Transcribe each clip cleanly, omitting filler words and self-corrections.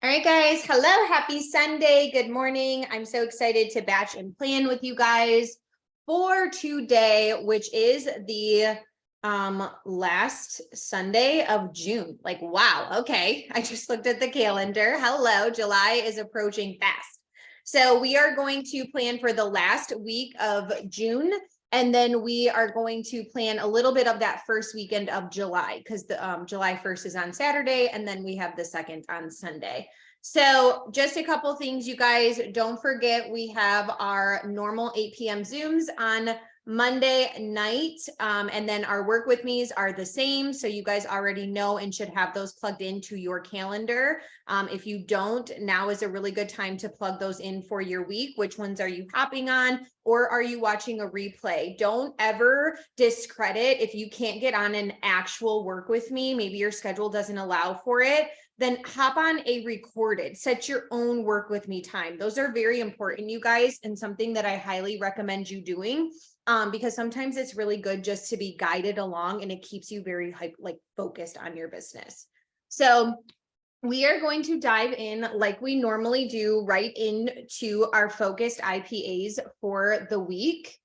All right, guys. Hello. Happy Sunday. Good morning. I'm so excited to batch and plan with you guys for today, which is the last Sunday of June. Like, wow. Okay. I just looked at the calendar. Hello. July is approaching fast. So we are going to plan for the last week of June. And then we are going to plan a little bit of that first weekend of July because the July 1st is on Saturday, and then we have the 2nd on Sunday. So just a couple things, you guys. Don't forget, we have our normal 8 p.m. Zooms on Monday night. And then our work with me's are the same. So you guys already know and should have those plugged into your calendar. If you don't, now is a really good time to plug those in for your week. Which ones are you hopping on, or are you watching a replay? Don't ever discredit if you can't get on an actual work with me. Maybe your schedule doesn't allow for it. Then hop on a recorded, set your own work with me time. Those are very important, you guys, and something that I highly recommend you doing, because sometimes it's really good just to be guided along, and it keeps you very focused on your business. So we are going to dive in like we normally do right into our focused IPAs for the week.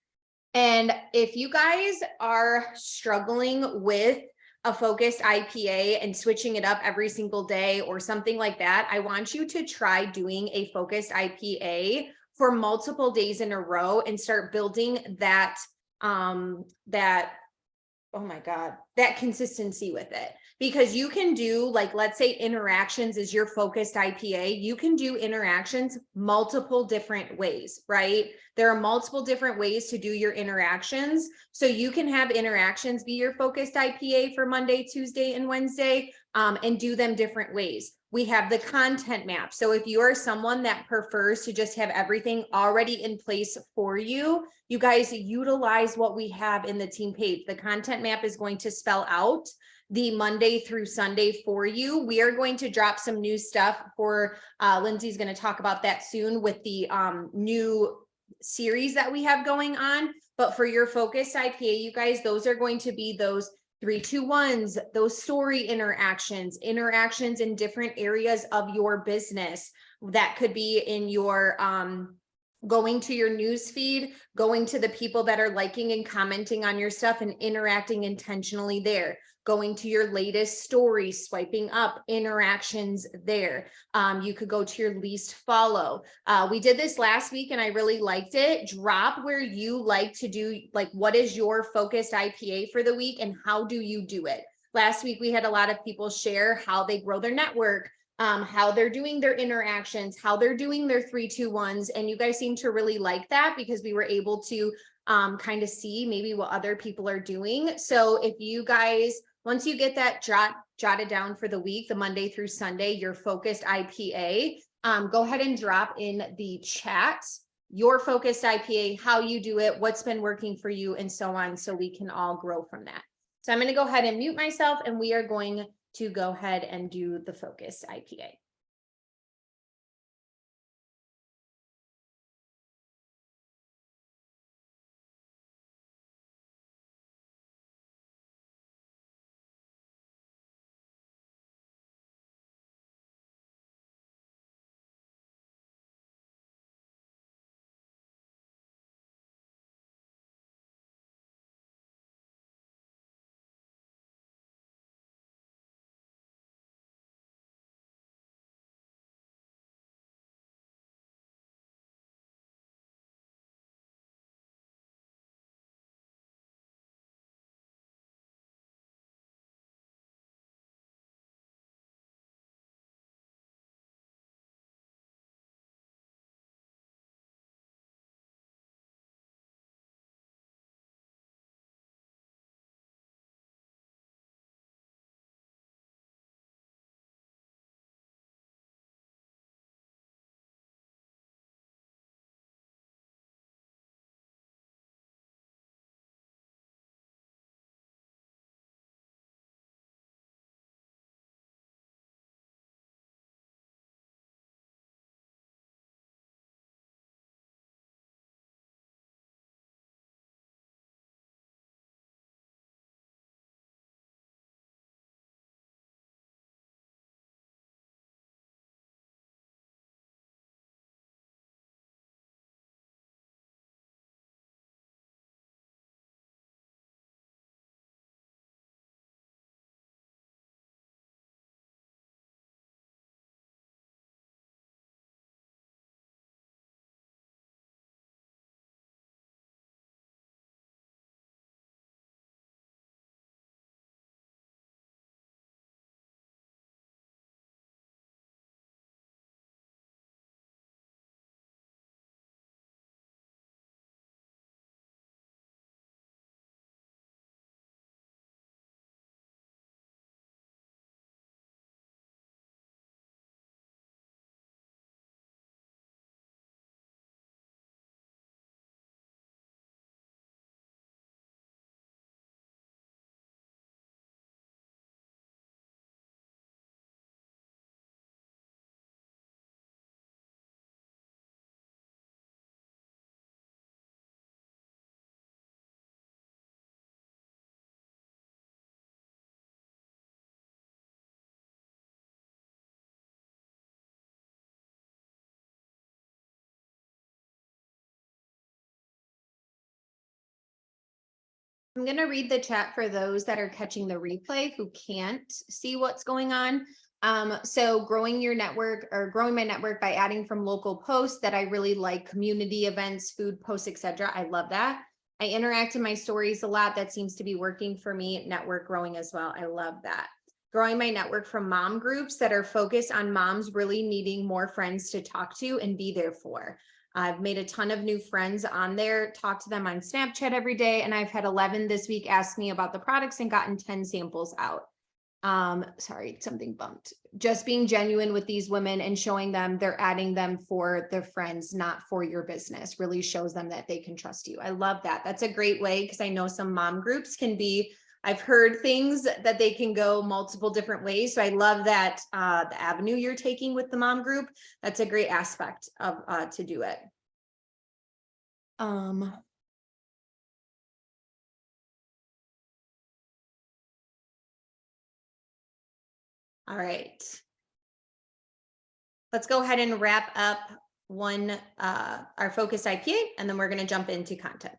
And if you guys are struggling with a focused IPA and switching it up every single day or something like that, I want you to try doing a focused IPA for multiple days in a row and start building that oh my God, that consistency with it. Because you can do, like, let's say interactions is your focused IPA. You can do interactions multiple different ways, right? There are multiple different ways to do your interactions. So you can have interactions be your focused IPA for Monday, Tuesday, and Wednesday, and do them different ways. We have the content map. So if you are someone that prefers to just have everything already in place for you, you guys utilize what we have in the team page. The content map is going to spell out the Monday through Sunday for you. We are going to drop some new stuff for Lindsay's going to talk about that soon with the new series that we have going on. But for your focused IPA, you guys, those are going to be those 3-2-1s, those story interactions in different areas of your business. That could be in your going to your news feed, going to the people that are liking and commenting on your stuff and interacting intentionally there, going to your latest story, swiping up, interactions there. You could go to your least follow. We did this last week and I really liked it. Drop where you like to do, like, what is your focused IPA for the week and how do you do it? Last week, we had a lot of people share how they grow their network, how they're doing their interactions, how they're doing their 3-2-1s. And you guys seem to really like that because we were able to kind of see maybe what other people are doing. So if you guys, once you get that jotted down for the week, the Monday through Sunday, your focused IPA, go ahead and drop in the chat your focused IPA, how you do it, what's been working for you, and so on, so we can all grow from that. So I'm going to go ahead and mute myself, and we are going to go ahead and do the focus IPA. I'm going to read the chat for those that are catching the replay who can't see what's going on. So growing your network, or growing my network by adding from local posts that I really like, community events, food posts, etc. I love that. I interact in my stories a lot. That seems to be working for me. Network growing as well. I love that. Growing my network from mom groups that are focused on moms really needing more friends to talk to and be there for. I've made a ton of new friends on there, talk to them on Snapchat every day, and I've had 11 this week ask me about the products and gotten 10 samples out. Sorry, something bumped. Just being genuine with these women and showing them they're adding them for their friends, not for your business, really shows them that they can trust you. I love that. That's a great way, because I know some mom groups can be, I've heard things that they can go multiple different ways. So I love that the avenue you're taking with the mom group. That's a great aspect of to do it. All right. Let's go ahead and wrap up our focused IPA, and then we're going to jump into content.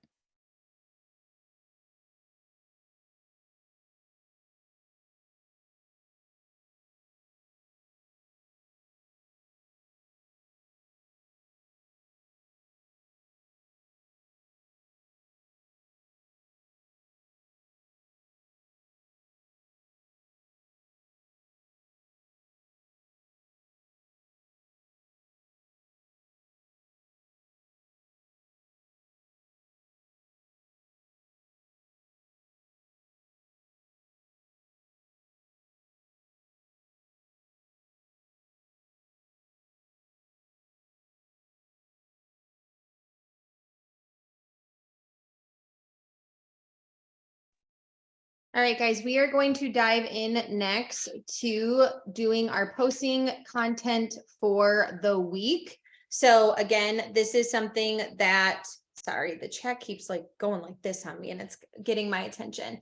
All right, guys, we are going to dive in next to doing our posting content for the week. So again, this is something that, sorry, the chat keeps like going like this on me and it's getting my attention.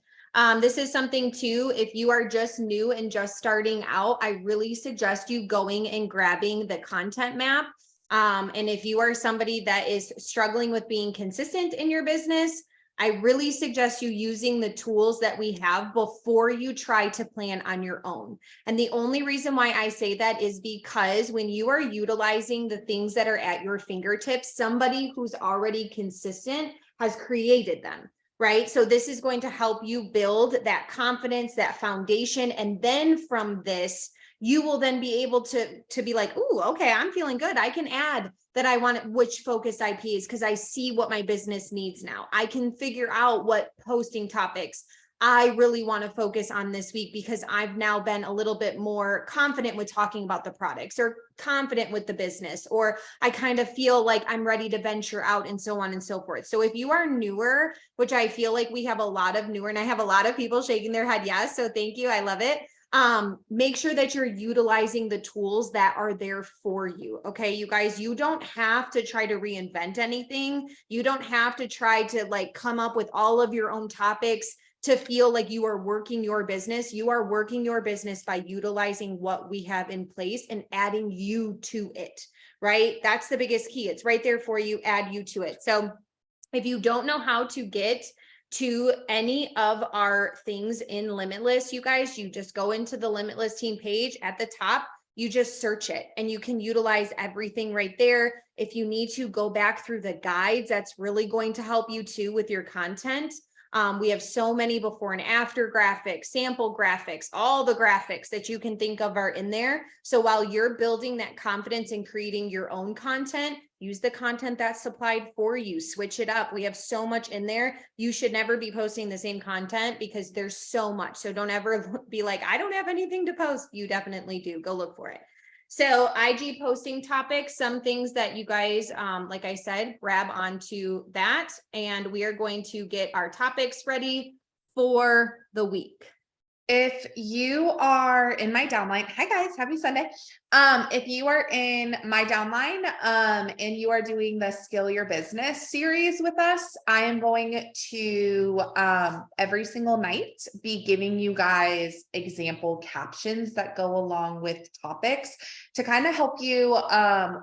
This is something too, if you are just new and just starting out, I really suggest you going and grabbing the content map. And if you are somebody that is struggling with being consistent in your business, I really suggest you using the tools that we have before you try to plan on your own. And the only reason why I say that is because when you are utilizing the things that are at your fingertips, somebody who's already consistent has created them, right? So this is going to help you build that confidence, that foundation. And then from this, you will then be able to be like, ooh, okay, I'm feeling good. I can add that I want which focused IPs because I see what my business needs now. I can figure out what posting topics I really want to focus on this week because I've now been a little bit more confident with talking about the products or confident with the business, or I kind of feel like I'm ready to venture out and so on and so forth. So if you are newer, which I feel like we have a lot of newer, and I have a lot of people shaking their head yes, so thank you, I love it. Make sure that you're utilizing the tools that are there for you. Okay, you guys, you don't have to try to reinvent anything. You don't have to try to like come up with all of your own topics to feel like you are working your business. You are working your business by utilizing what we have in place and adding you to it, right? That's the biggest key. It's right there for you. Add you to it. So if you don't know how to get to any of our things in Limitless, you guys, you just go into the Limitless team page at the top, you just search it and you can utilize everything right there. If you need to go back through the guides, that's really going to help you too with your content. We have so many before and after graphics, sample graphics, all the graphics that you can think of are in there. So while you're building that confidence in creating your own content, use the content that's supplied for you, switch it up. We have so much in there. You should never be posting the same content because there's so much. So don't ever be like, I don't have anything to post. You definitely do. Go look for it. So IG posting topics, some things that you guys, like I said, grab onto that. And we are going to get our topics ready for the week. If you are in my downline, hi guys, happy Sunday. If you are in my downline, and you are doing the Scale Your Business series with us, I am going to, every single night be giving you guys example captions that go along with topics to kind of help you,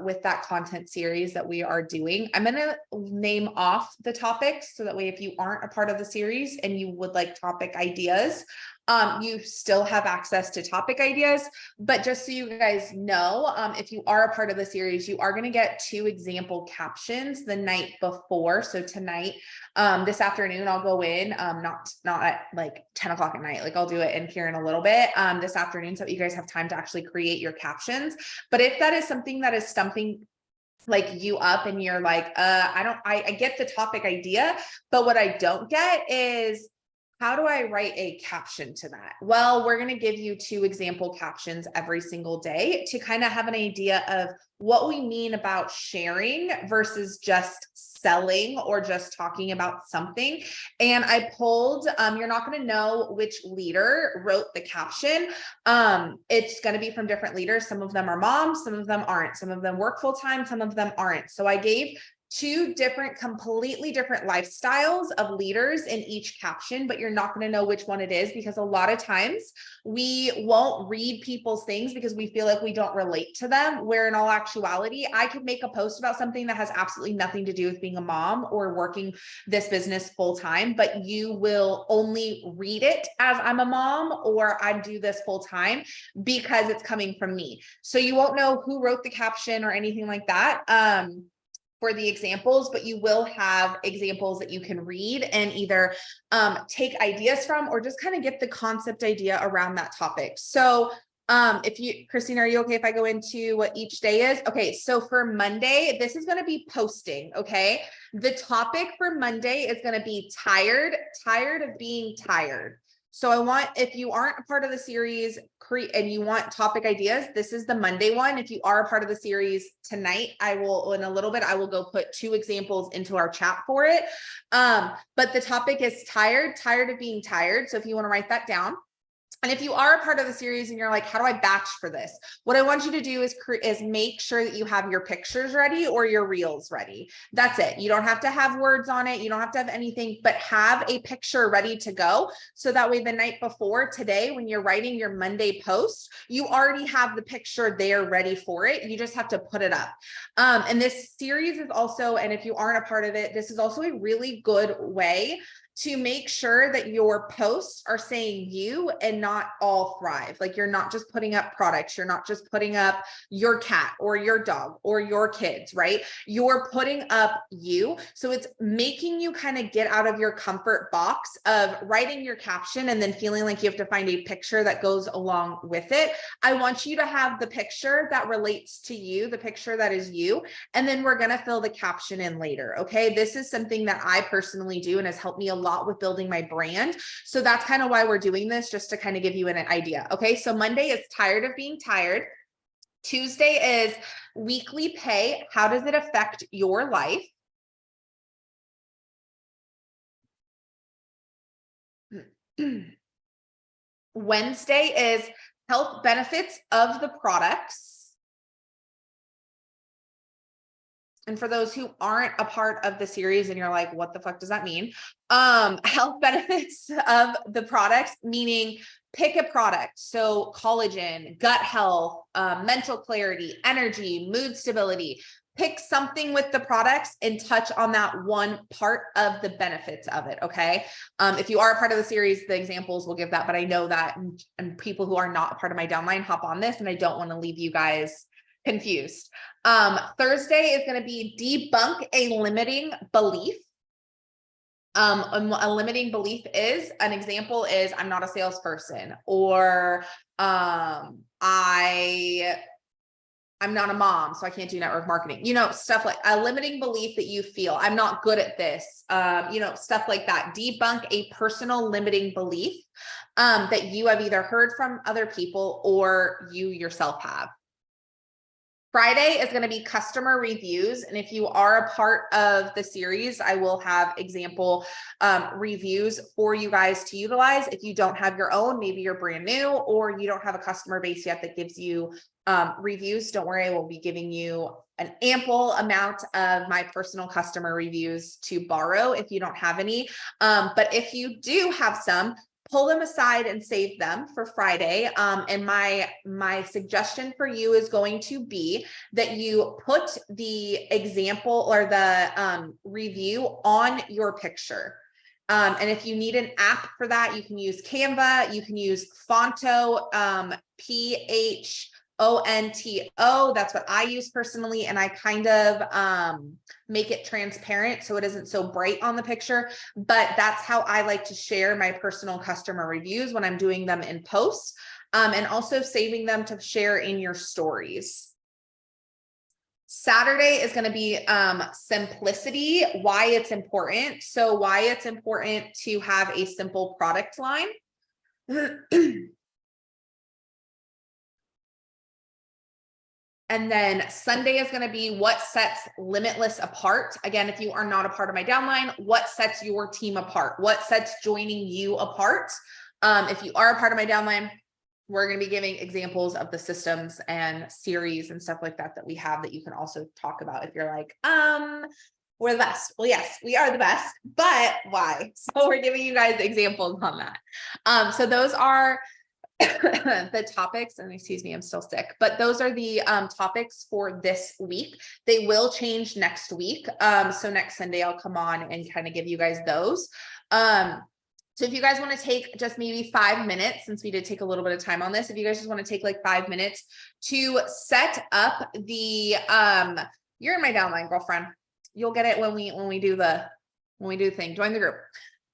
with that content series that we are doing. I'm going to name off the topics so that way, if you aren't a part of the series and you would like topic ideas, you still have access to topic ideas. But just so you guys know, if you are a part of the series, you are going to get 2 example captions the night before. So tonight, this afternoon, I'll go in, not at like 10 o'clock at night, like I'll do it in here in a little bit, this afternoon, so that you guys have time to actually create your captions. But if that is something that is stumping like you up and you're like, I get the topic idea, but what I don't get is, how do I write a caption to that? Well, we're going to give you 2 example captions every single day to kind of have an idea of what we mean about sharing versus just selling or just talking about something. And I pulled, you're not going to know which leader wrote the caption. It's going to be from different leaders. Some of them are moms, some of them aren't, some of them work full time, some of them aren't. So I gave 2 different, completely different lifestyles of leaders in each caption, but you're not going to know which one it is, because a lot of times we won't read people's things because we feel like we don't relate to them, where in all actuality, I could make a post about something that has absolutely nothing to do with being a mom or working this business full time, but you will only read it as I'm a mom or I do this full time because it's coming from me. So you won't know who wrote the caption or anything like that. For the examples, but you will have examples that you can read and either take ideas from or just kind of get the concept idea around that topic. So if you, Christine, are you okay if I go into what each day is? Okay, so for Monday, this is going to be posting. Okay, the topic for Monday is going to be tired of being tired. So I want, if you aren't a part of the series and you want topic ideas, this is the Monday one. If you are a part of the series tonight, I will, in a little bit, I will go put 2 examples into our chat for it. But the topic is tired of being tired. So if you want to write that down. And if you are a part of the series and you're like, how do I batch for this? What I want you to do is make sure that you have your pictures ready or your reels ready. That's it. You don't have to have words on it. You don't have to have anything, but have a picture ready to go. So that way the night before today, when you're writing your Monday post, you already have the picture there ready for it. You just have to put it up. And this series is also, and if you aren't a part of it, this is also a really good way to make sure that your posts are saying you and not all Thrive. Like you're not just putting up products. You're not just putting up your cat or your dog or your kids, right? You're putting up you. So it's making you kind of get out of your comfort box of writing your caption and then feeling like you have to find a picture that goes along with it. I want you to have the picture that relates to you, the picture that is you, and then we're going to fill the caption in later. Okay. This is something that I personally do and has helped me a lot with building my brand. So that's kind of why we're doing this, just to kind of give you an idea. Okay. So Monday is tired of being tired. Tuesday is weekly pay. How does it affect your life? Wednesday is health benefits of the products. And for those who aren't a part of the series and you're like, what the fuck does that mean? Health benefits of the products, meaning pick a product. So collagen, gut health, mental clarity, energy, mood stability. Pick something with the products and touch on that one part of the benefits of it. Okay. If you are a part of the series, the examples will give that, but I know that and people who are not a part of my downline hop on this and I don't want to leave you guys confused. Thursday is going to be debunk a limiting belief. A limiting belief is, an example is, I'm not a salesperson, or I'm not a mom, so I can't do network marketing, stuff like a limiting belief that you feel, I'm not good at this, stuff like that. Debunk a personal limiting belief that you have either heard from other people or you yourself have. Friday is going to be customer reviews. And if you are a part of the series, I will have example reviews for you guys to utilize. If you don't have your own, maybe you're brand new or you don't have a customer base yet that gives you reviews, don't worry, I will be giving you an ample amount of my personal customer reviews to borrow if you don't have any. But if you do have some, pull them aside and save them for Friday. And my suggestion for you is going to be that you put the example or the review on your picture. And if you need an app for that, you can use Canva, you can use Fonto, Phonto. That's what I use personally. And I kind of make it transparent so it isn't so bright on the picture. But that's how I like to share my personal customer reviews when I'm doing them in posts, and also saving them to share in your stories. Saturday is going to be simplicity, why it's important. So why it's important to have a simple product line. And then Sunday is going to be what sets Limitless apart. Again, if you are not a part of my downline, what sets your team apart? What sets joining you apart? If you are a part of my downline, we're going to be giving examples of the systems and series and stuff like that that we have that you can also talk about if you're like, we're the best. Well, yes, we are the best, but why? So we're giving you guys examples on that. So those are the topics, and excuse me, I'm still sick, but those are the topics for this week. They will change next week. So next Sunday I'll come on and kind of give you guys those. So if you guys want to take just maybe 5 minutes, since we did take a little bit of time on this, if you guys just want to take like 5 minutes to set up the you're in my downline, girlfriend. You'll get it when we do the thing. Join the group.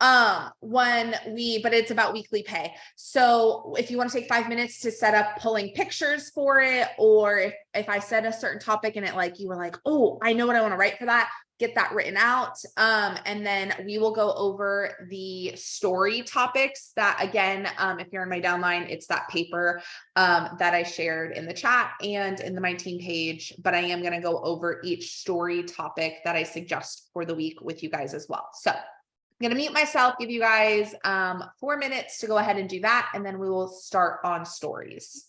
But it's about weekly pay. So if you want to take 5 minutes to set up pulling pictures for it, or if I said a certain topic and you were like, oh, I know what I want to write for that, get that written out. And then we will go over the story topics that, again, if you're in my downline, it's that paper that I shared in the chat and in my team page, but I am going to go over each story topic that I suggest for the week with you guys as well. So I'm going to mute myself, give you guys 4 minutes to go ahead and do that, and then we will start on stories.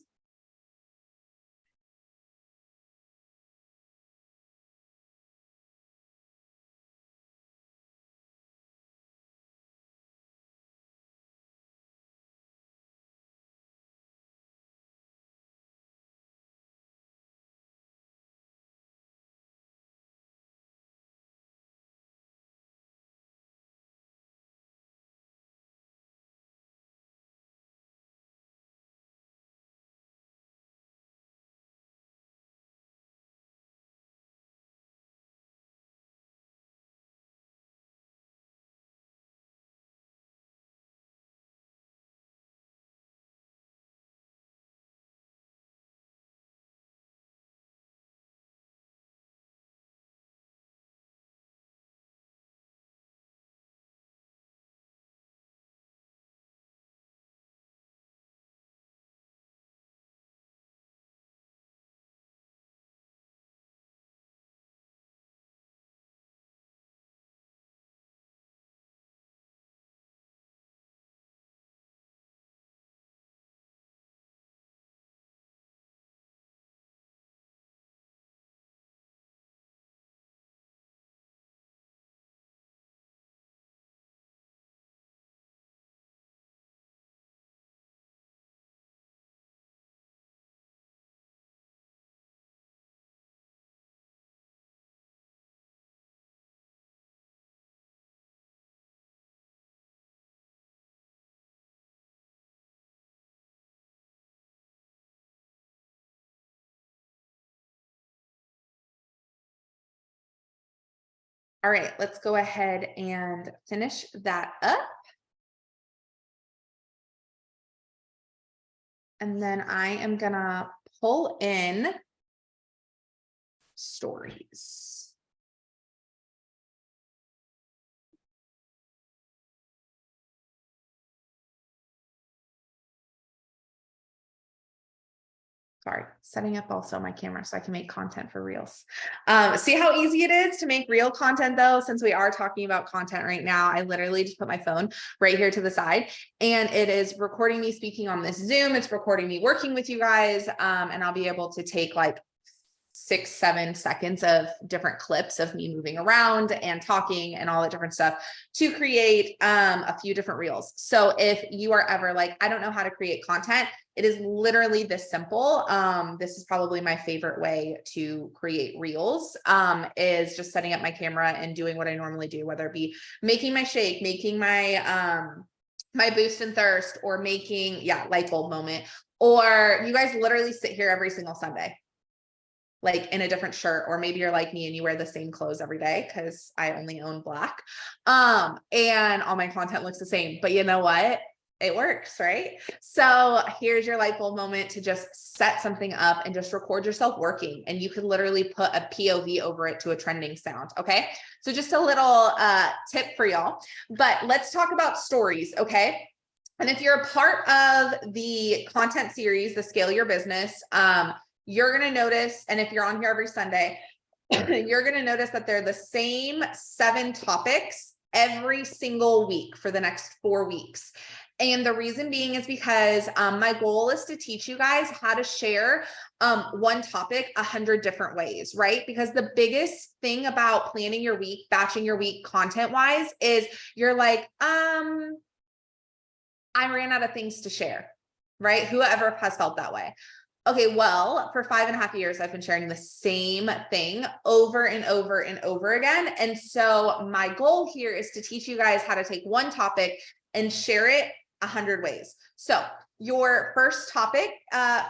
All right, let's go ahead and finish that up. And then I am gonna pull in stories. Sorry, setting up also my camera so I can make content for reels. See how easy it is to make reel content though, since we are talking about content right now. I literally just put my phone right here to the side and it is recording me speaking on this Zoom. It's recording me working with you guys. And I'll be able to take like 6-7 seconds of different clips of me moving around and talking and all that different stuff to create a few different reels. So if you are ever like, I don't know how to create content, it is literally this simple. This is probably my favorite way to create reels, is just setting up my camera and doing what I normally do, whether it be making my shake, making my my boost and thirst, or making light bulb moment. Or you guys literally sit here every single Sunday, like in a different shirt, or maybe you're like me and you wear the same clothes every day because I only own black. And all my content looks the same, but you know what? It works, right? So here's your light bulb moment to just set something up and just record yourself working. And you could literally put a POV over it to a trending sound. Okay. So just a little tip for y'all, but let's talk about stories. Okay. And if you're a part of the content series, the Scale Your Business, you're going to notice, and if you're on here every Sunday, you're going to notice that they're the same 7 topics every single week for the next 4 weeks. And the reason being is because my goal is to teach you guys how to share one topic 100 different ways, right? Because the biggest thing about planning your week, batching your week content wise, is you're like, I ran out of things to share, right? Whoever has felt that way. Okay, well, for 5.5 years, I've been sharing the same thing over and over and over again. And so my goal here is to teach you guys how to take one topic and share it 100 ways. So your first topic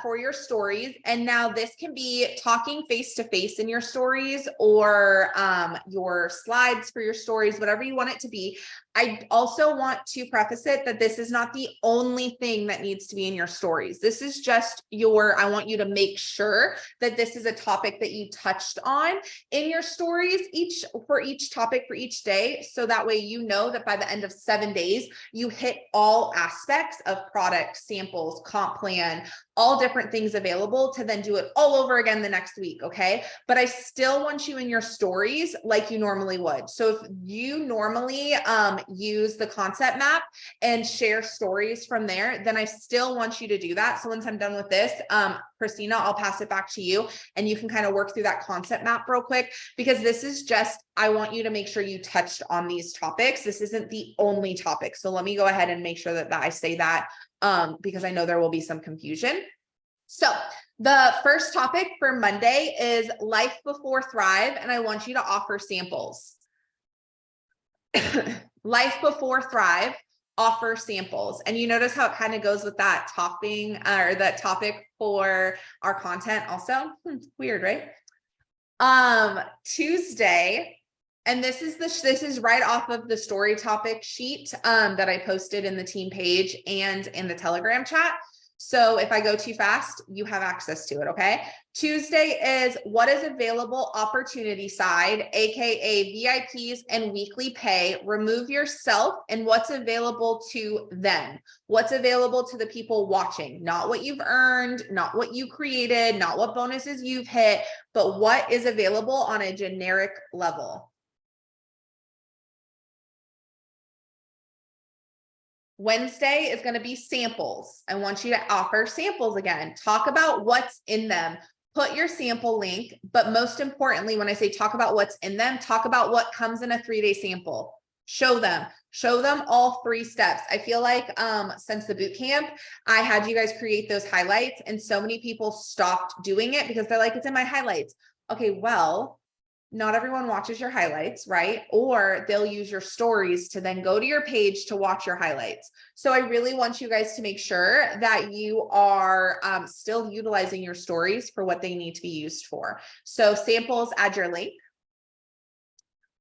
for your stories, and now this can be talking face to face in your stories, or your slides for your stories, whatever you want it to be. I also want to preface it that this is not the only thing that needs to be in your stories. This is just I want you to make sure that this is a topic that you touched on in your stories for each topic for each day. So that way, you know that by the end of 7 days, you hit all aspects of product, samples, comp plan, all different things available to then do it all over again the next week. Okay. But I still want you in your stories like you normally would. So if you normally use the concept map and share stories from there, then I still want you to do that. So once I'm done with this, Christina, I'll pass it back to you and you can kind of work through that concept map real quick, because this is just, I want you to make sure you touched on these topics. This isn't the only topic. So let me go ahead and make sure that I say that, because I know there will be some confusion. So the first topic for Monday is Life Before Thrive, and I want you to offer samples. Life Before Thrive, offer samples. And you notice how it kind of goes with that topping or that topic for our content also. Weird, right? Tuesday, and this is right off of the story topic sheet that I posted in the team page and in the Telegram chat. So if I go too fast, you have access to it, okay? Tuesday is what is available opportunity side, AKA VIPs and weekly pay. Remove yourself and what's available to them. What's available to the people watching, not what you've earned, not what you created, not what bonuses you've hit, but what is available on a generic level. Wednesday is going to be samples. I want you to offer samples again. Talk about what's in them. Put your sample link, but most importantly, when I say talk about what's in them, talk about what comes in a 3-day sample. Show them all 3 steps. I feel like since the boot camp, I had you guys create those highlights, and so many people stopped doing it because they're like, it's in my highlights. Okay, well, not everyone watches your highlights, right? Or they'll use your stories to then go to your page to watch your highlights. So I really want you guys to make sure that you are still utilizing your stories for what they need to be used for. So samples, add your link.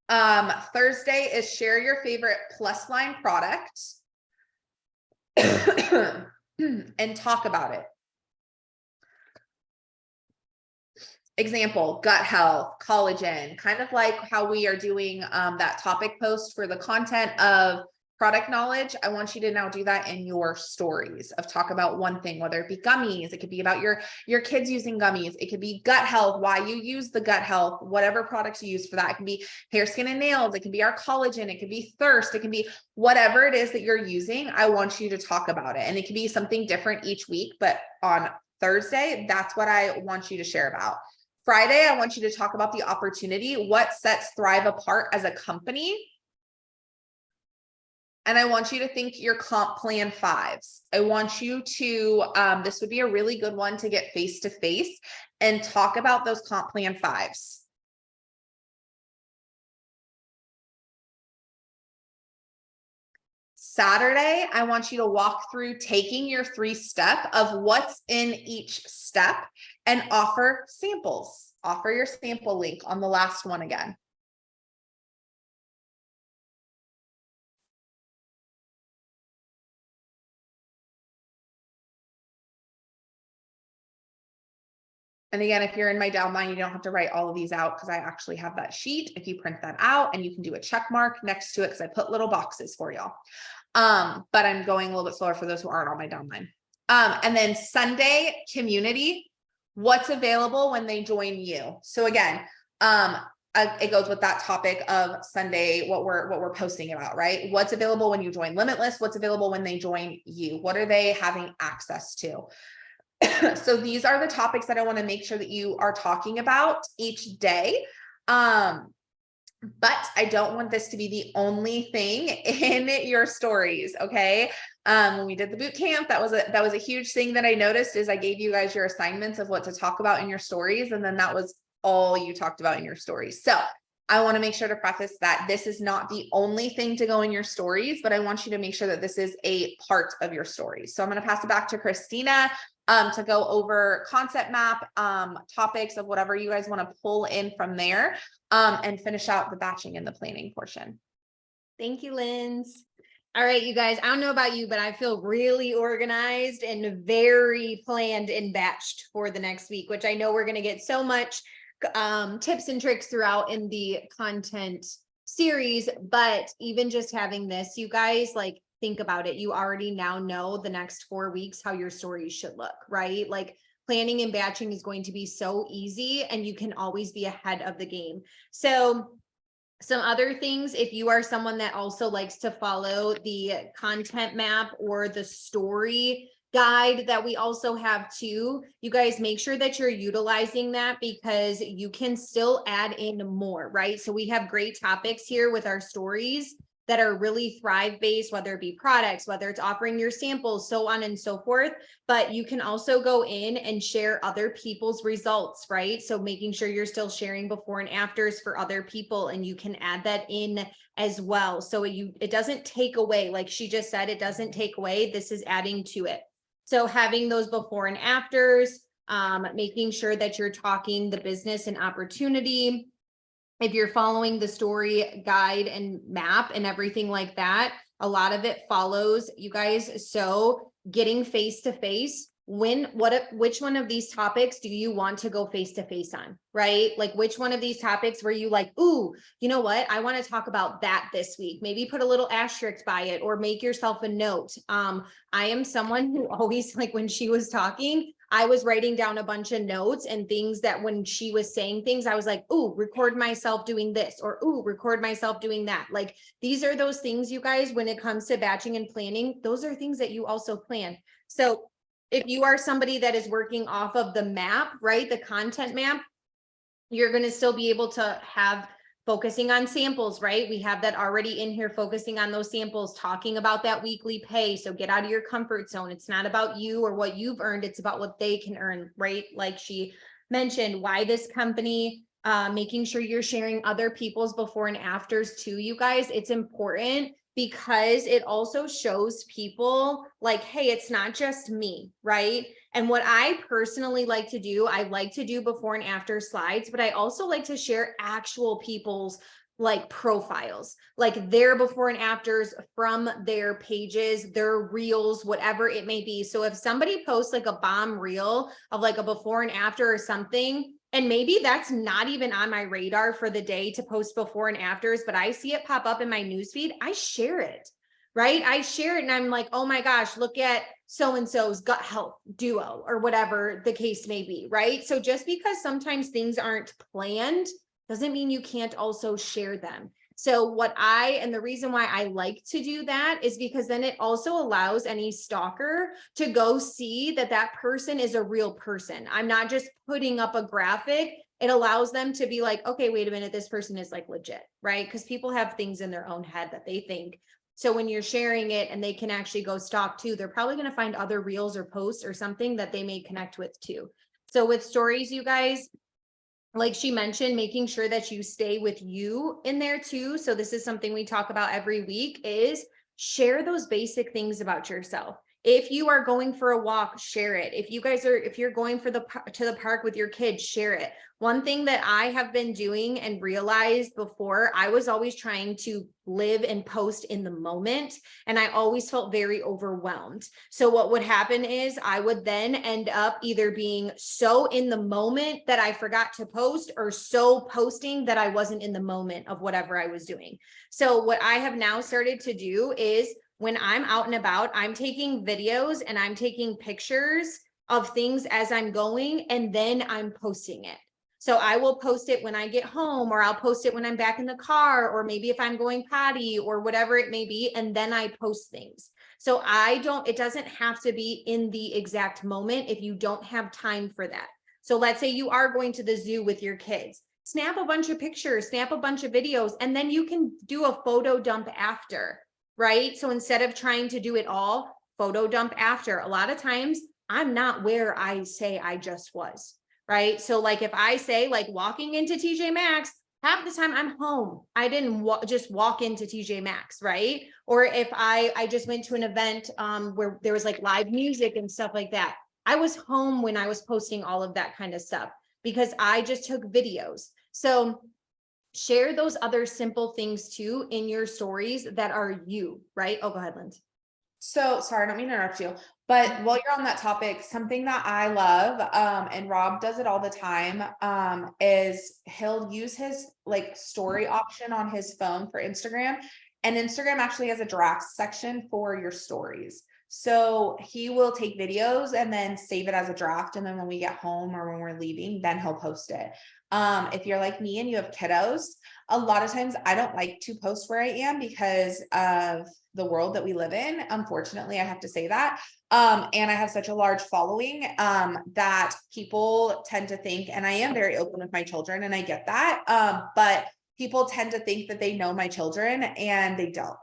Thursday is share your favorite plus line product and talk about it. Example, gut health, collagen, kind of like how we are doing that topic post for the content of product knowledge, I want you to now do that in your stories of talk about one thing, whether it be gummies, it could be about your kids using gummies, it could be gut health, why you use the gut health, whatever products you use for that. It can be hair, skin, and nails, it can be our collagen, it could be thirst, it can be whatever it is that you're using. I want you to talk about it. And it can be something different each week, but on Thursday, that's what I want you to share about. Friday, I want you to talk about the opportunity, what sets Thrive apart as a company. And I want you to think your comp plan fives. I want you to, this would be a really good one to get face to face and talk about those comp plan fives. Saturday, I want you to walk through taking your 3-step of what's in each step and offer samples. Offer your sample link on the last one again. And again, if you're in my downline, you don't have to write all of these out because I actually have that sheet. If you print that out and you can do a check mark next to it because I put little boxes for y'all. But I'm going a little bit slower for those who aren't on my downline. And then Sunday community, what's available when they join you. So again, it goes with that topic of Sunday, what we're posting about, right? What's available when you join Limitless? What's available when they join you? What are they having access to? So these are the topics that I want to make sure that you are talking about each day. But I don't want this to be the only thing in your stories. Okay. When we did the boot camp, that was a huge thing that I noticed is I gave you guys your assignments of what to talk about in your stories. And then that was all you talked about in your stories. So I want to make sure to preface that this is not the only thing to go in your stories, but I want you to make sure that this is a part of your stories. So I'm going to pass it back to Christina to go over concept map, topics of whatever you guys want to pull in from there, and finish out the batching and the planning portion. Thank you, Linz. All right, you guys, I don't know about you, but I feel really organized and very planned and batched for the next week, which I know we're going to get so much tips and tricks throughout in the content series. But even just having this, you guys, like, think about it. You already now know the next 4 weeks how your stories should look, right? Like, planning and batching is going to be so easy and you can always be ahead of the game. So some other things, if you are someone that also likes to follow the content map or the story guide that we also have too, you guys make sure that you're utilizing that because you can still add in more, right? So we have great topics here with our stories that are really Thrive based, whether it be products, whether it's offering your samples, so on and so forth. But you can also go in and share other people's results, right? So making sure you're still sharing before and afters for other people, and you can add that in as well. So it doesn't take away, like she just said, it doesn't take away. This is adding to it. So having those before and afters, making sure that you're talking the business and opportunity. If you're following the story guide and map and everything like that, a lot of it follows, you guys. So getting face to face, which one of these topics do you want to go face to face on, right? Like, which one of these topics were you like, ooh, you know what? I want to talk about that this week. Maybe put a little asterisk by it or make yourself a note. I am someone who always, like, when she was talking, I was writing down a bunch of notes and things that when she was saying things, I was like, ooh, record myself doing this, or ooh, record myself doing that. Like, these are those things, you guys, when it comes to batching and planning, those are things that you also plan. So if you are somebody that is working off of the map, right, the content map, you're going to still be able to have focusing on samples, right? We have that already in here, focusing on those samples, talking about that weekly pay. So get out of your comfort zone. It's not about you or what you've earned. It's about what they can earn, right? Like she mentioned, why this company, making sure you're sharing other people's before and afters too, you guys. It's important because it also shows people like, hey, it's not just me, right? And what I personally like to do, I like to do before and after slides, but I also like to share actual people's like profiles, like their before and afters from their pages, their reels, whatever it may be. So if somebody posts like a bomb reel of like a before and after or something, and maybe that's not even on my radar for the day to post before and afters, but I see it pop up in my newsfeed, I share it. right? I share it and I'm like, oh my gosh, look at so-and-so's gut health duo or whatever the case may be, right? So just because sometimes things aren't planned doesn't mean you can't also share them. So and the reason why I like to do that is because then it also allows any stalker to go see that that person is a real person. I'm not just putting up a graphic. It allows them to be like, okay, wait a minute, this person is like legit, right? Because people have things in their own head that they think. So when you're sharing it and they can actually go stalk too, they're probably going to find other reels or posts or something that they may connect with too. So with stories, you guys, like she mentioned, making sure that you stay with you in there too. So this is something we talk about every week is share those basic things about yourself. If you are going for a walk, share it. If you're going to the park with your kids, share it. One thing that I have been doing and realized before, I was always trying to live and post in the moment, and I always felt very overwhelmed. So what would happen is I would then end up either being so in the moment that I forgot to post, or so posting that I wasn't in the moment of whatever I was doing. So what I have now started to do is when I'm out and about, I'm taking videos and I'm taking pictures of things as I'm going, and then I'm posting it. So I will post it when I get home, or I'll post it when I'm back in the car, or maybe if I'm going potty or whatever it may be, and then I post things. So it doesn't have to be in the exact moment if you don't have time for that. So let's say you are going to the zoo with your kids, snap a bunch of pictures, snap a bunch of videos, and then you can do a photo dump after. Right? So instead of trying to do it all, photo dump after. A lot of times I'm not where I say I just was, right? So like if I say like walking into TJ Maxx, half the time I'm home. I didn't just walk into TJ Maxx, right? Or if I just went to an event where there was like live music and stuff like that. I was home when I was posting all of that kind of stuff because I just took videos. So share those other simple things too in your stories that are you, right? Oh, go ahead, Linz. So sorry, I don't mean to interrupt you, but while you're on that topic, something that I love, and Rob does it all the time, is he'll use his like story option on his phone for Instagram. And Instagram actually has a draft section for your stories. So he will take videos and then save it as a draft. And then when we get home or when we're leaving, then he'll post it. If you're like me and you have kiddos, a lot of times I don't like to post where I am because of the world that we live in. Unfortunately, I have to say that. And I have such a large following that people tend to think, and I am very open with my children and I get that. But people tend to think that they know my children and they don't.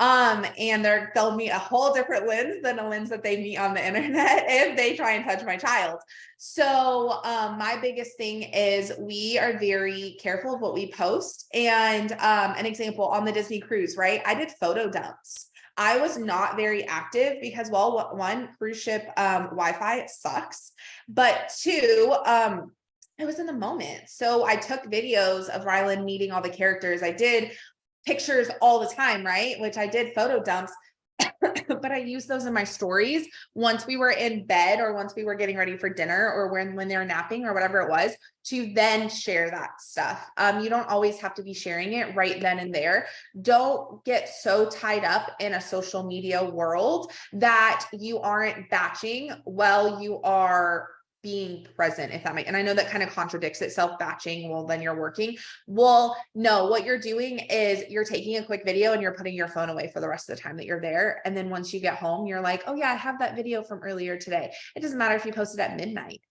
And they'll meet a whole different lens than a lens that they meet on the internet if they try and touch my child. So my biggest thing is we are very careful of what we post. And an example on the Disney cruise, right? I did photo dumps. I was not very active because, well, one, cruise ship Wi-Fi sucks, but two, I was in the moment. So I took videos of Rylan meeting all the characters. I did pictures all the time, right? Which I did photo dumps, but I used those in my stories once we were in bed or once we were getting ready for dinner or when they were napping or whatever it was, to then share that stuff. You don't always have to be sharing it right then and there. Don't get so tied up in a social media world that you aren't batching while you are being present, if that makes, and I know that kind of contradicts itself, batching, well, then you're working. Well, no, what you're doing is you're taking a quick video and you're putting your phone away for the rest of the time that you're there. And then once you get home, you're like, oh yeah, I have that video from earlier today. It doesn't matter if you post it at midnight.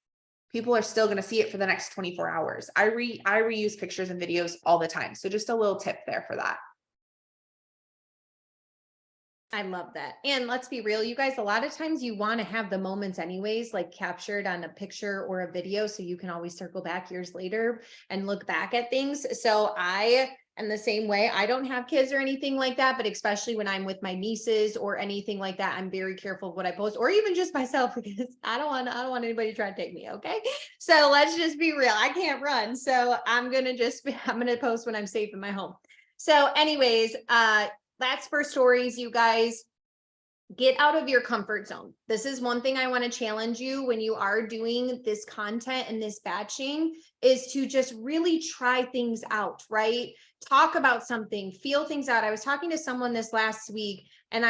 People are still going to see it for the next 24 hours. I reuse pictures and videos all the time. So just a little tip there for that. I love that. And let's be real, you guys, a lot of times you want to have the moments anyways, like captured on a picture or a video, so you can always circle back years later and look back at things. So I am the same way. I don't have kids or anything like that, but especially when I'm with my nieces or anything like that, I'm very careful of what I post, or even just myself, because I don't want anybody to try to take me. Okay. So let's just be real. I can't run. So I'm going to post when I'm safe in my home. So anyways, that's for stories, you guys. Get out of your comfort zone. This is one thing I want to challenge you when you are doing this content and this batching, is to just really try things out, right? Talk about something, feel things out. I was talking to someone this last week and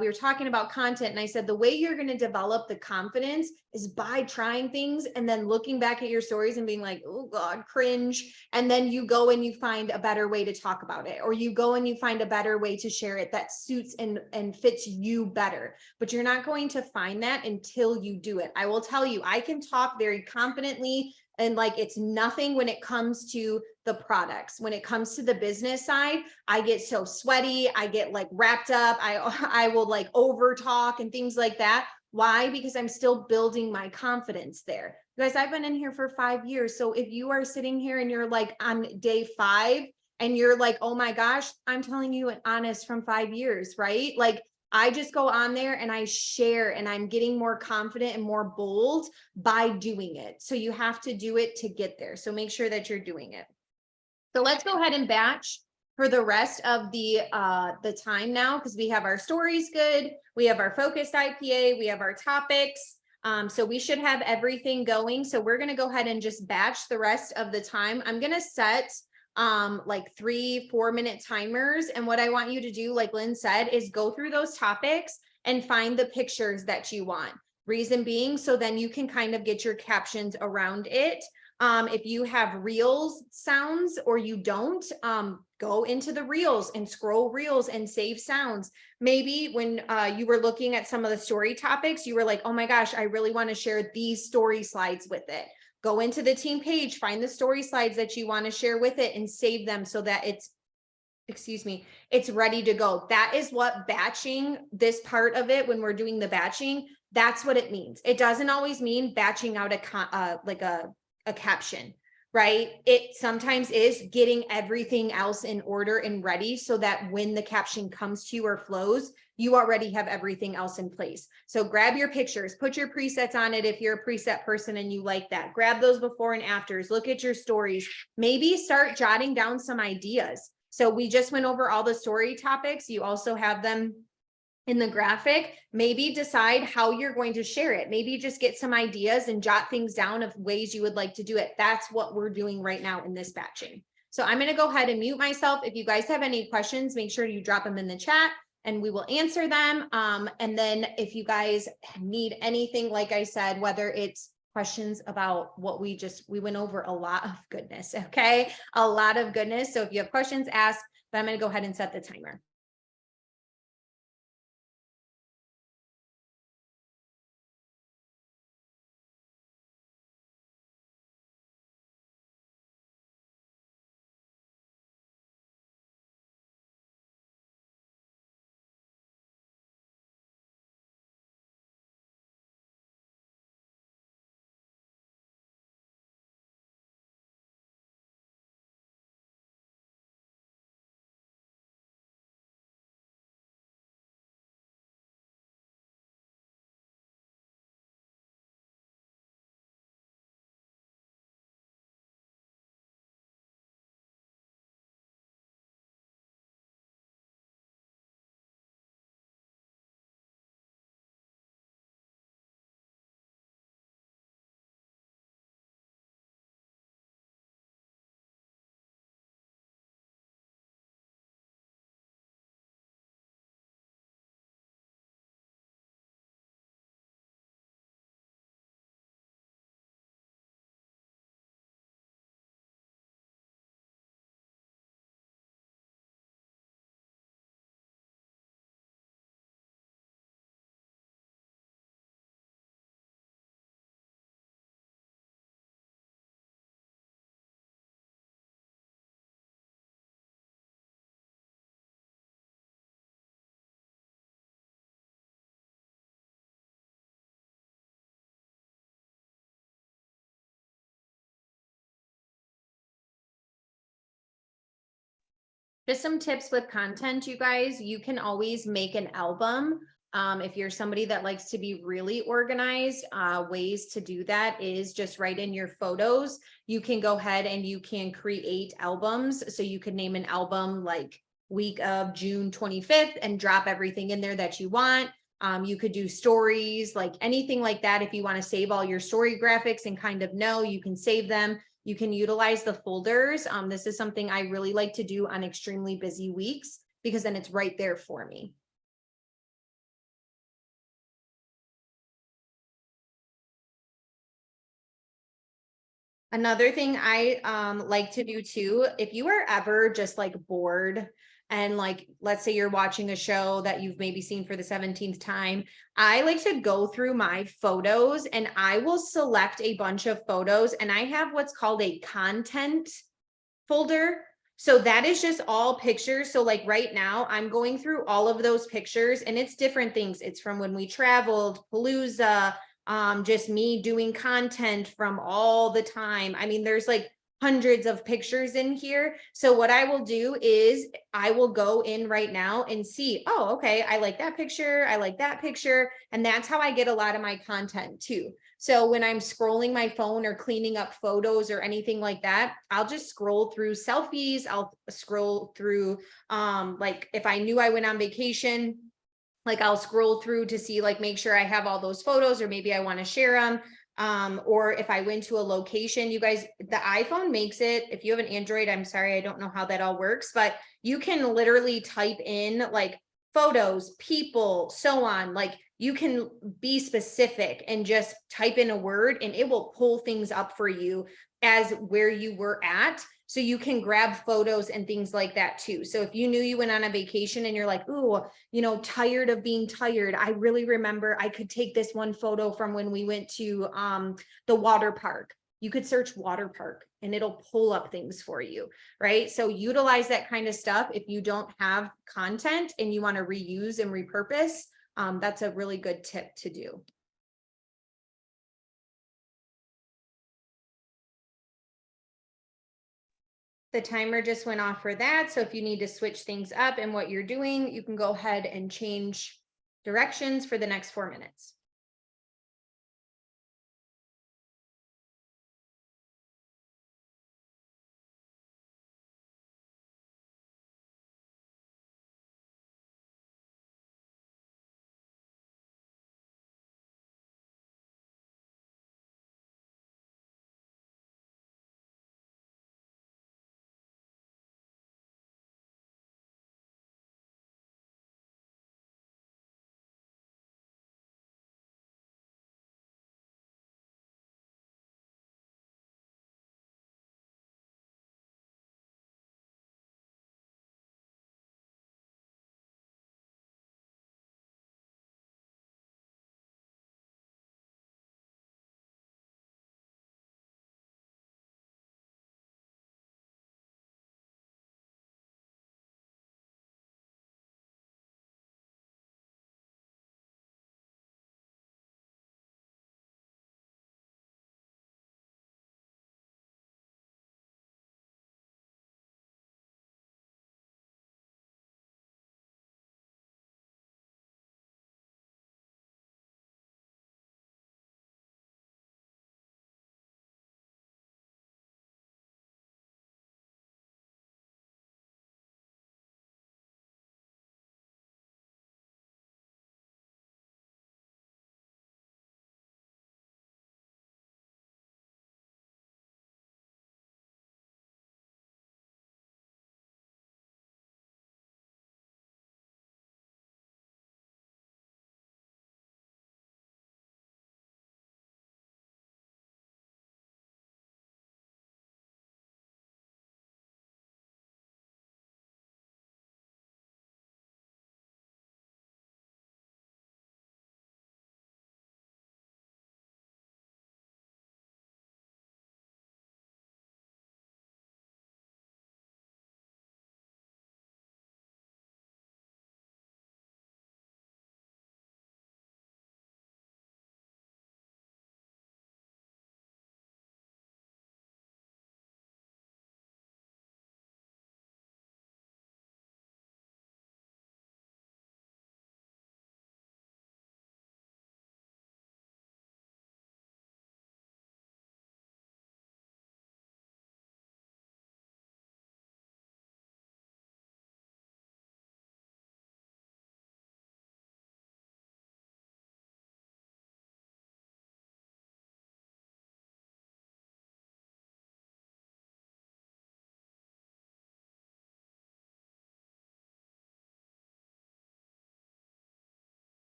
we were talking about content, and I said, the way you're going to develop the confidence is by trying things and then looking back at your stories and being like, oh God, cringe. And then you go and you find a better way to talk about it, or you go and you find a better way to share it that suits and fits you better. But you're not going to find that until you do it. I will tell you, I can talk very confidently and like it's nothing when it comes to the products. When it comes to the business side, I get so sweaty, I get like wrapped up, I will like over talk and things like that. Why? Because I'm still building my confidence there. You guys, I've been in here for 5 years. So if you are sitting here and you're like on day 5 and you're like, oh my gosh, I'm telling you an honest from 5 years, right? Like I just go on there and I share, and I'm getting more confident and more bold by doing it. So you have to do it to get there. So make sure that you're doing it. So let's go ahead and batch for the rest of the time now, because we have our stories good, we have our focused IPA, we have our topics. So we should have everything going. So we're going to go ahead and just batch the rest of the time. I'm going to set like 3-4 minute timers. And what I want you to do, like Lynn said, is go through those topics and find the pictures that you want. Reason being, so then you can kind of get your captions around it. If you have reels sounds or you don't, go into the reels and scroll reels and save sounds. Maybe when you were looking at some of the story topics, you were like, oh my gosh, I really want to share these story slides with it. Go into the team page, find the story slides that you want to share with it and save them so that it's ready to go. That is what batching, this part of it, when we're doing the batching, that's what it means. It doesn't always mean batching out a caption, right? It sometimes is getting everything else in order and ready so that when the caption comes to you or flows, you already have everything else in place. So grab your pictures, put your presets on it if you're a preset person and you like that. Grab those before and afters, look at your stories, maybe start jotting down some ideas. So we just went over all the story topics. You also have them in the graphic. Maybe decide how you're going to share it. Maybe just get some ideas and jot things down of ways you would like to do it. That's what we're doing right now in this batching. So I'm going to go ahead and mute myself. If you guys have any questions, make sure you drop them in the chat and we will answer them. And then if you guys need anything, like I said, whether it's questions about what we went over a lot of goodness, okay? A lot of goodness. So if you have questions, ask, but I'm going to go ahead and set the timer. Just some tips with content, you guys. You can always make an album. If you're somebody that likes to be really organized, ways to do that is just write in your photos. You can go ahead and you can create albums. So you could name an album like week of June 25th and drop everything in there that you want. You could do stories, like anything like that. If you want to save all your story graphics and kind of know, you can save them. You can utilize the folders. This is something I really like to do on extremely busy weeks because then it's right there for me. Another thing I like to do too, if you are ever just like bored and like let's say you're watching a show that you've maybe seen for the 17th time, I like to go through my photos and I will select a bunch of photos and I have what's called a content folder. So that is just all pictures. So like right now, I'm going through all of those pictures and it's different things. It's from when we traveled, Palooza, just me doing content from all the time. I mean, there's like hundreds of pictures in here. So what I will do is I will go in right now and see, oh, okay, I like that picture. I like that picture. And that's how I get a lot of my content too. So when I'm scrolling my phone or cleaning up photos or anything like that, I'll just scroll through selfies. I'll scroll through, like if I knew I went on vacation, like I'll scroll through to see, like, make sure I have all those photos, or maybe I want to share them. Or if I went to a location, you guys, the iPhone makes it, if you have an Android, I'm sorry, I don't know how that all works, but you can literally type in like photos, people, so on. Like you can be specific and just type in a word and it will pull things up for you as where you were at. So you can grab photos and things like that too. So if you knew you went on a vacation and you're like, ooh, tired of being tired. I really remember I could take this one photo from when we went to the water park. You could search water park and it'll pull up things for you, right? So utilize that kind of stuff. If you don't have content and you want to reuse and repurpose, that's a really good tip to do. The timer just went off for that. So if you need to switch things up in what you're doing, you can go ahead and change directions for the next 4 minutes.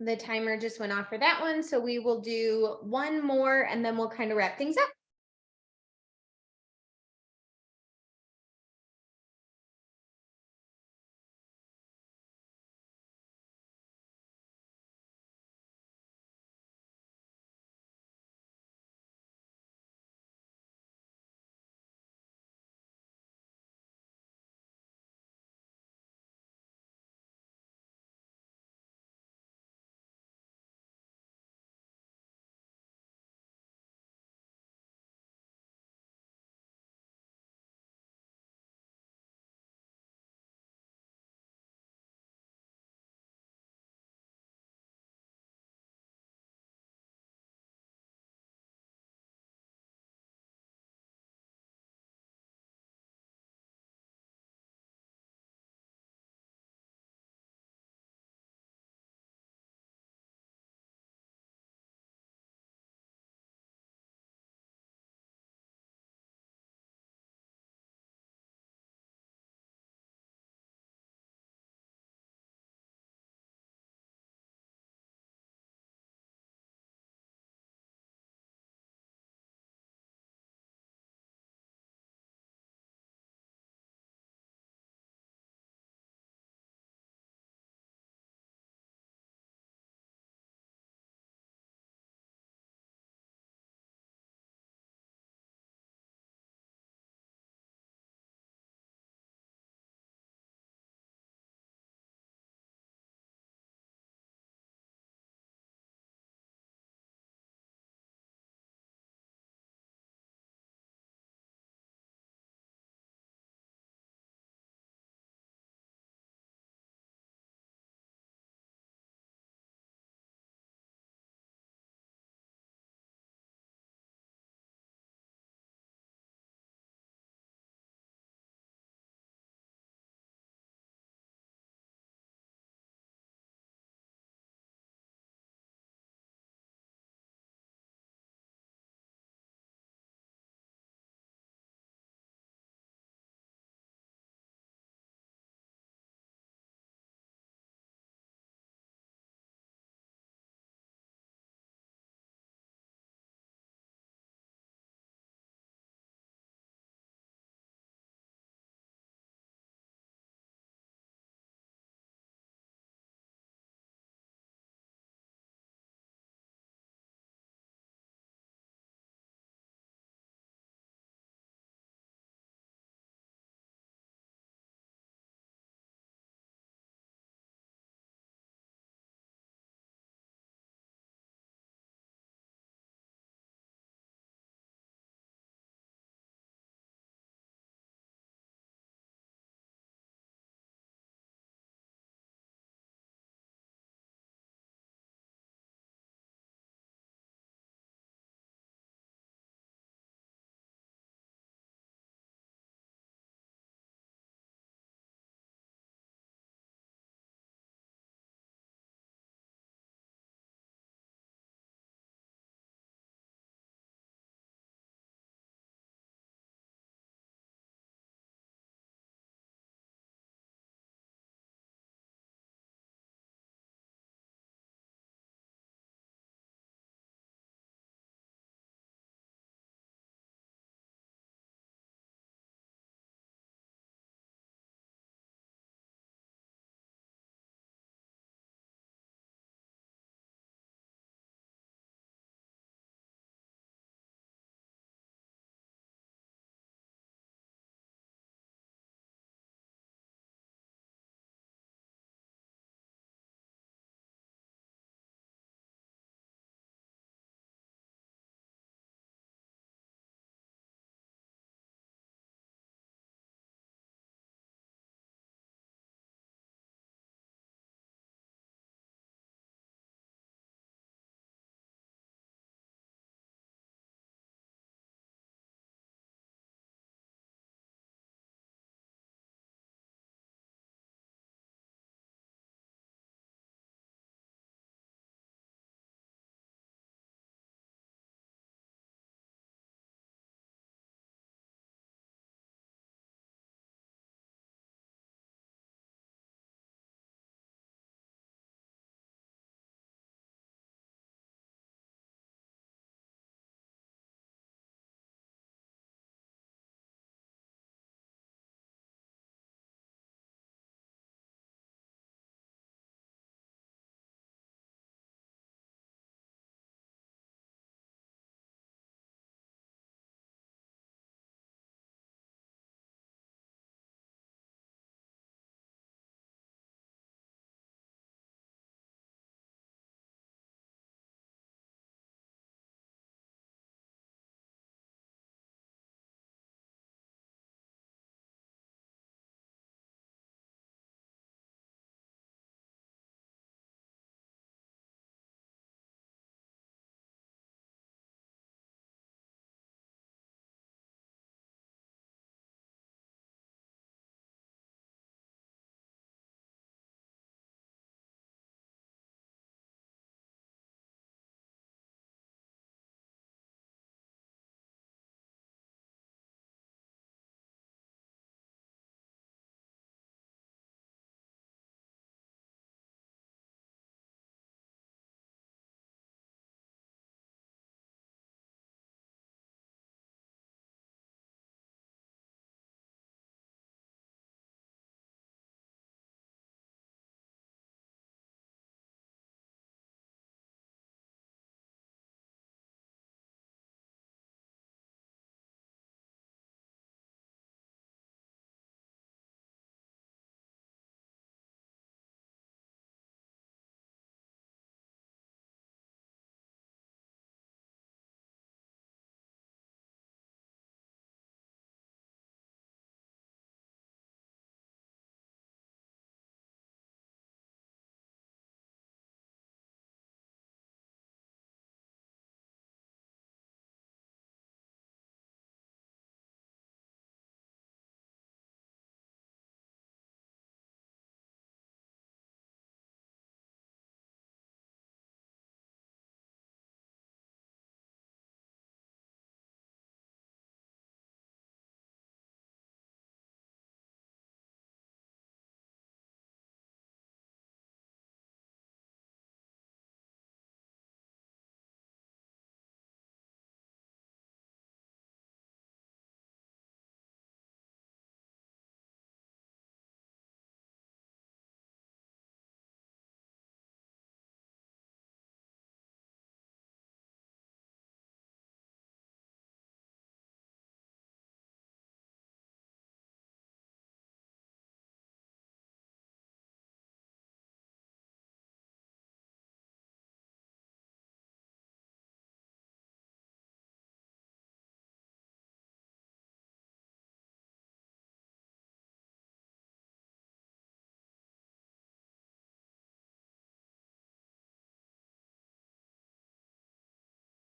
The timer just went off for that one. So we will do one more and then we'll kind of wrap things up.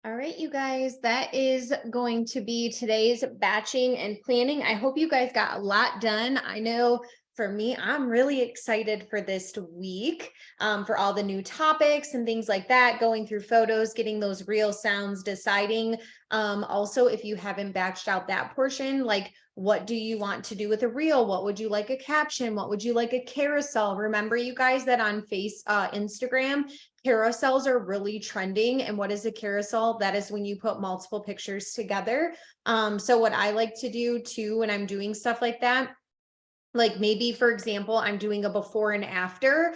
All right, you guys, that is going to be today's batching and planning. I hope you guys got a lot done. I know for me, I'm really excited for this week, for all the new topics and things like that, going through photos, getting those real sounds, deciding. Also, if you haven't batched out that portion, like what do you want to do with a reel? What would you like a caption? What would you like a carousel? Remember, you guys, that on Instagram, carousels are really trending. And what is a carousel? That is when you put multiple pictures together. So what I like to do too, when I'm doing stuff like that, like maybe for example, I'm doing a before and after.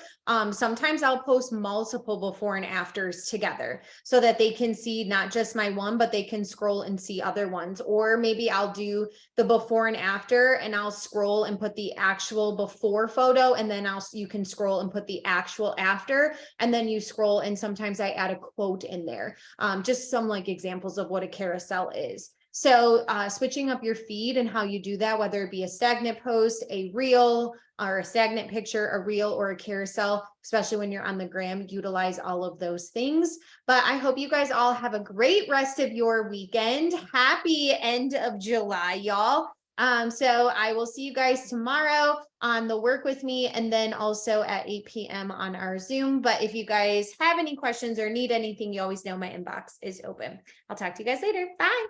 Sometimes I'll post multiple before and afters together so that they can see not just my one, but they can scroll and see other ones. Or maybe I'll do the before and after and I'll scroll and put the actual before photo, and then you can scroll and put the actual after, and then you scroll, and sometimes I add a quote in there. Just some like examples of what a carousel is. So switching up your feed and how you do that, whether it be a stagnant post, a reel, or a stagnant picture, a reel, or a carousel, especially when you're on the gram, utilize all of those things. But I hope you guys all have a great rest of your weekend. Happy end of July, y'all. So I will see you guys tomorrow on the Work With Me, and then also at 8 p.m. on our Zoom. But if you guys have any questions or need anything, you always know my inbox is open. I'll talk to you guys later. Bye.